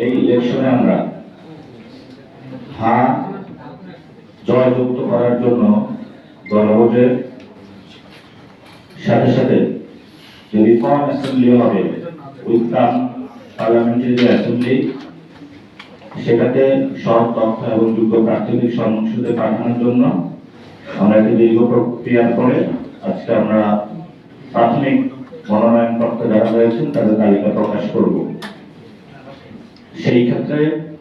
এই ইলেকশনে আমরা হ্যাঁ জয়যুক্ত করার জন্য গণভোটের সাথে সাথে যে রিফর্ম অ্যাসেম্বলি হবে উইথকাম পার্লামেন্টারি যে অ্যাসেম্বলি সেটাতে সৎ দক্ষ এবং যোগ্য প্রার্থীদের সংসদে পাঠানোর জন্য আমরা একটি দীর্ঘ প্রক্রিয়ার পরে আজকে আমরা প্রাথমিক মনোনয়নপত্র যারা রয়েছেন তাদের তালিকা প্রকাশ করব। সেই ক্ষেত্রে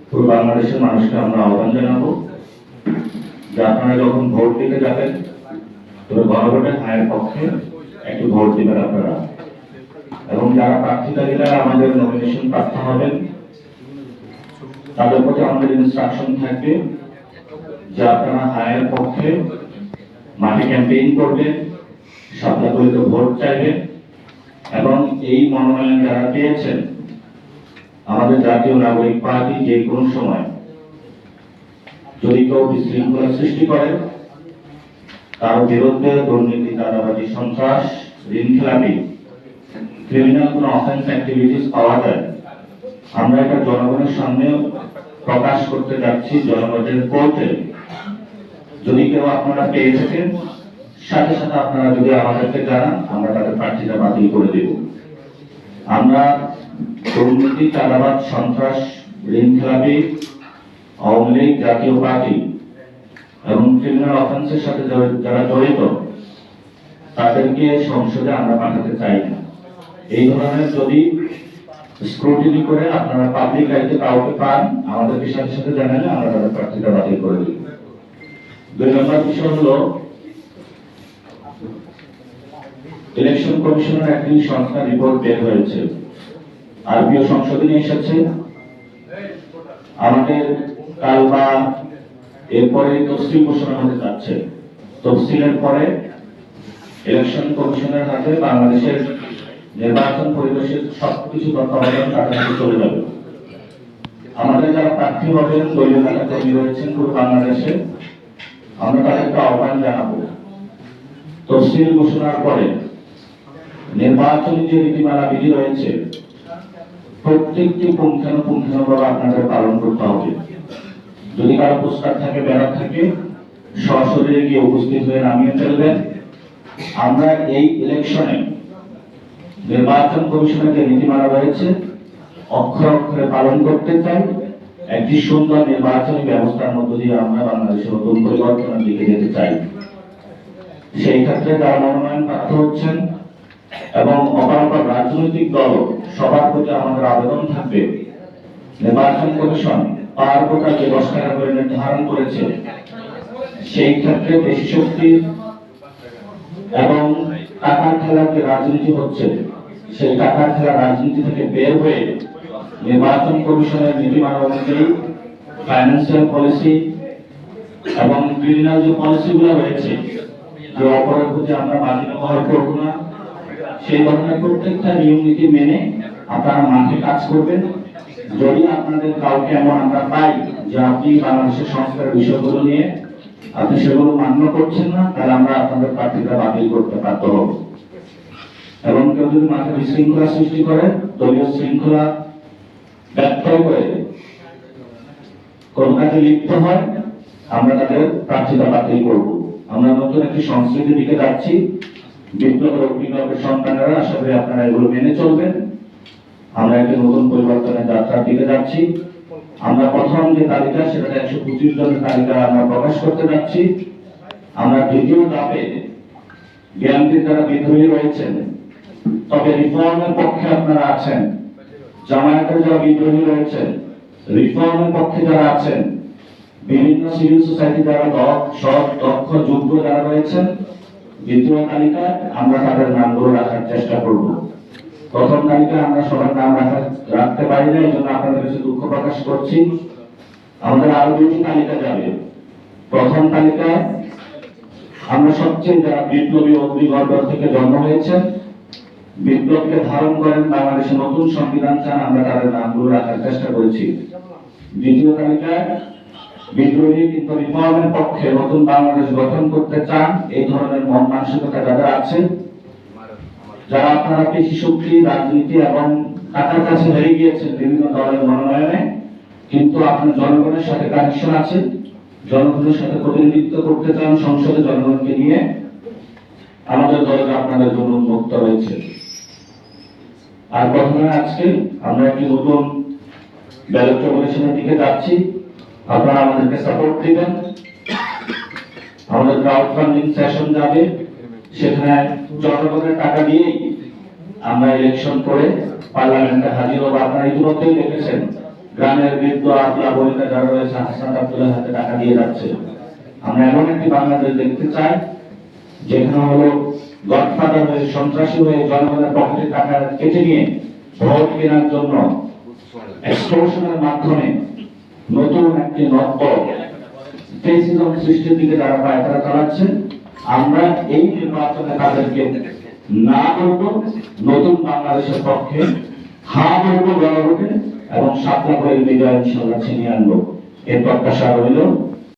পুরো বাংলাদেশের মানুষকে আমরা আহ্বান জানাবো যে আপনারা যখন ভোট দিতে যাবেন তবে গণভোটের হায়ের পক্ষে একটু ভোট দিবেন আপনারা, এবং যারা প্রার্থী তালিকায় আমাদের নমিনেশন প্রাপ্ত হবেন তাদের প্রতি আমাদের ইনস্ট্রাকশন থাকবে যে আপনারা হায়ের পক্ষে মাঠে ক্যাম্পেইন করবেন, সাপ্তাহিক ভোট চাইবেন, এবং এই মনোনয়ন যারা পেয়েছেন আমাদের জাতীয় নাগরিক পার্টি যে কোনো সময় যদি কেউ বিশৃঙ্খলা সৃষ্টি করে তার বিরুদ্ধে দুর্নীতি, চাঁদাবাজি, সন্ত্রাস, ঋণখেলাপি, ক্রিমিনাল কোনো অফেন্স অ্যাক্টিভিটিস পাওয়া যায়, আমরা এটা জনগণের সামনে প্রকাশ করতে যাচ্ছি জনগণের কোর্টে। যদি কেউ আপনারা পেয়ে থাকেন সাথে সাথে আপনারা যদি আমাদেরকে জানান আমরা তাদের প্রার্থীটা বাতিল করে দেব। আমরা দুর্নীতি, চাঁদাবাজ, সন্ত্রাস, ঋণখেলাপি, আওয়ামী লীগ, জাতীয় পার্টি এবং ক্রিমিনাল অফেন্সের সাথে যারা জড়িত তাদেরকে সংসদে আমরা পাঠাতে চাই না। এই ধরনের যদি স্ক্রুটিনি করে আপনারা পাবলিক আইতে কাউকে পান আমাদেরকে সাথে সাথে জানালে আমরা তাদের প্রার্থীটা বাতিল করে দেব। 2 নম্বর বিষয় হলো ইলেকশন কমিশনের একটি সংস্থার রিপোর্ট বের হয়েছে, আরবিও সংশোধনী এসেছে। আমাদের কাল বা এরপরে তফসিল ঘোষণা হতে যাচ্ছে। তফসিলের পরে ইলেকশন কমিশনের হাতে বাংলাদেশের নির্বাচন পরিবেশের সবকিছু তত্ত্বাবধান তাদের হাতে চলে যাবে। আমাদের যারা প্রার্থী হবেন দলীয় নেতা কর্মী রয়েছেন পুরো বাংলাদেশে, আমরা তাদেরকে আহ্বান জানাবো তফসিল ঘোষণার পরে নির্বাচনী যে নীতিমালা বিধি রয়েছে প্রত্যেকটি পুঙ্খানুপুঙ্খানুভাবে আপনাদের পালন করতে হবে। যদি কারো পোস্টার থাকে, ব্যানার থাকে, সরাসরি গিয়ে উপস্থিত হয়ে নামিয়ে ফেলবেন। আমরা এই ইলেকশনে নির্বাচন কমিশনের যে নীতিমালা রয়েছে অক্ষরে অক্ষরে পালন করতে চাই। একটি সুন্দর নির্বাচনী ব্যবস্থার মধ্য দিয়ে আমরা বাংলাদেশের নতুন পরিবর্তনের দিকে যেতে চাই। সেই ক্ষেত্রে যারা মনোনয়ন প্রাপ্ত হচ্ছেন এবং অপরাপর রাজনৈতিক দল সবার প্রতি আমাদের আবেদন থাকবে নির্বাচন কমিশন পার কোটা যে 10 টাকা করে নির্ধারণ করেছে সেই ক্ষেত্রে বেশি শক্তি এবং টাকার খেলার যে রাজনীতি হচ্ছে সেই টাকার খেলা রাজনীতি থেকে বের হয়ে নির্বাচন কমিশনের নীতিমালা অনুযায়ী ফাইন্যান্সিয়াল পলিসি এবং ক্রিমিনাল যে পলিসিগুলো রয়েছে যে অপরের প্রতি আমরা বাজি ব্যবহার করব না, সেই ধরনের প্রত্যেকটা নিয়ম নীতি মেনে আপনারা মাঠে কাজ করবেন। যদি আপনাদের কাউকে এমন আমরা পাই যে আপনি বাংলাদেশের সংস্কারের বিষয়গুলো নিয়ে আপনি সেগুলো মান্য করছেন না, তাহলে আমরা আপনাদের প্রার্থীটা বাতিল করতে বাধ্য হব। এবং কেউ যদি মাঠে বিশৃঙ্খলা সৃষ্টি করে, দলীয় শৃঙ্খলা ব্যত্যয় করে কোন কাজে লিপ্ত হয়, আমরা তাদের প্রার্থীটা বাতিল করব। আমরা নতুন একটি সংস্কৃতির দিকে যাচ্ছি। বিপ্লবের অগ্নিগর্ভের সন্তানেরা আশা করি আপনারা এগুলো মেনে চলবেন। আমরা একটি নতুন পরিবর্তনের যাত্রার দিকে যাচ্ছি। আমরা প্রথম যে তালিকা সেটা 125 জনের তালিকা আমরা প্রকাশ করতে যাচ্ছি। আমরা দ্বিতীয় ধাপে বিএনপির যারা বিদ্রোহী রয়েছেন তবে রিফর্মের পক্ষে আপনারা আছেন, জামায়াতের যারা বিদ্রোহী রয়েছেন, রিফর্মের পক্ষে যারা আছেন, বিভিন্ন সিভিল সোসাইটি যারা সৎ দক্ষ যোগ্য যারা রয়েছেন, দ্বিতীয় তালিকায় আমরা তাদের নামগুলো রাখার চেষ্টা করব। প্রথম তালিকায় আমরা সবার নাম রাখতে পারি না, এই জন্য আপনাদের কাছে দুঃখ প্রকাশ করছি। আমাদের আরো 2টি তালিকা যাবে। প্রথম তালিকায় আমরা সবচেয়ে যারা বিপ্লবী অগ্নিগর্ভ থেকে জন্ম হয়েছেন, বিপ্লবকে ধারণ করেন, বাংলাদেশে নতুন সংবিধান চান, আমরা তাদের নামগুলো রাখার চেষ্টা করেছি। দ্বিতীয় তালিকায় বিদ্রোহী কিন্তু রিফর্মের পক্ষে নতুন বাংলাদেশ গঠন করতে চান এই ধরনের মন মানসিকতা যাদের আছে, যারা আপনারা পেশি শক্তি, রাজনীতি এবং টাকার কাছে হেরে গিয়েছেন বিভিন্ন দলের মনোনয়নে, কিন্তু আপনার জনগণের সাথে কানেকশন আছে, জনগণের সাথে প্রতিনিধিত্ব করতে চান সংসদে, জনগণকে নিয়ে আমাদের দরজা আপনাদের জন্য উন্মুক্ত রয়েছে। আর প্রথমে আজকে আমরা একটি নতুন ব্যালট রেগুলেশনের দিকে যাচ্ছি, আপনারা আমাদেরকে সাপোর্ট দিবেন। আমাদের ক্রাউড ফান্ডিং সেশন যাবে, সেখানে জনগণের টাকা দিয়েই আমরা ইলেকশন করে পার্লামেন্টে হাজির হবো। আপনারা ইতিমধ্যেই দেখেছেন গ্রামের বৃদ্ধ আবলা বনিতা যারা রয়েছে হাসনাত আব্দুল্লাহর হাতে টাকা দিয়ে যাচ্ছে। আমরা এমন একটি বাংলাদেশ দেখতে চাই যেখানে হলো গডফাদার হয়ে, সন্ত্রাসী হয়ে জনগণের পকেটে টাকা কেটে নিয়ে ভোট কেনার জন্য এক্সটর্শনের মাধ্যমে নতুন একটি নব্য ফেসিজম সৃষ্টির দিকে যারা পায়তারা চালাচ্ছে, আমরা এই নির্বাচনে তাদেরকে না বলবো, নতুন বাংলাদেশের পক্ষে হ্যাঁ বলবো জনগণকে, এবং সাতলা করে বিজয় ইনশাল্লাহ ছিনিয়ে আনবো। এর প্রত্যাশা রইল।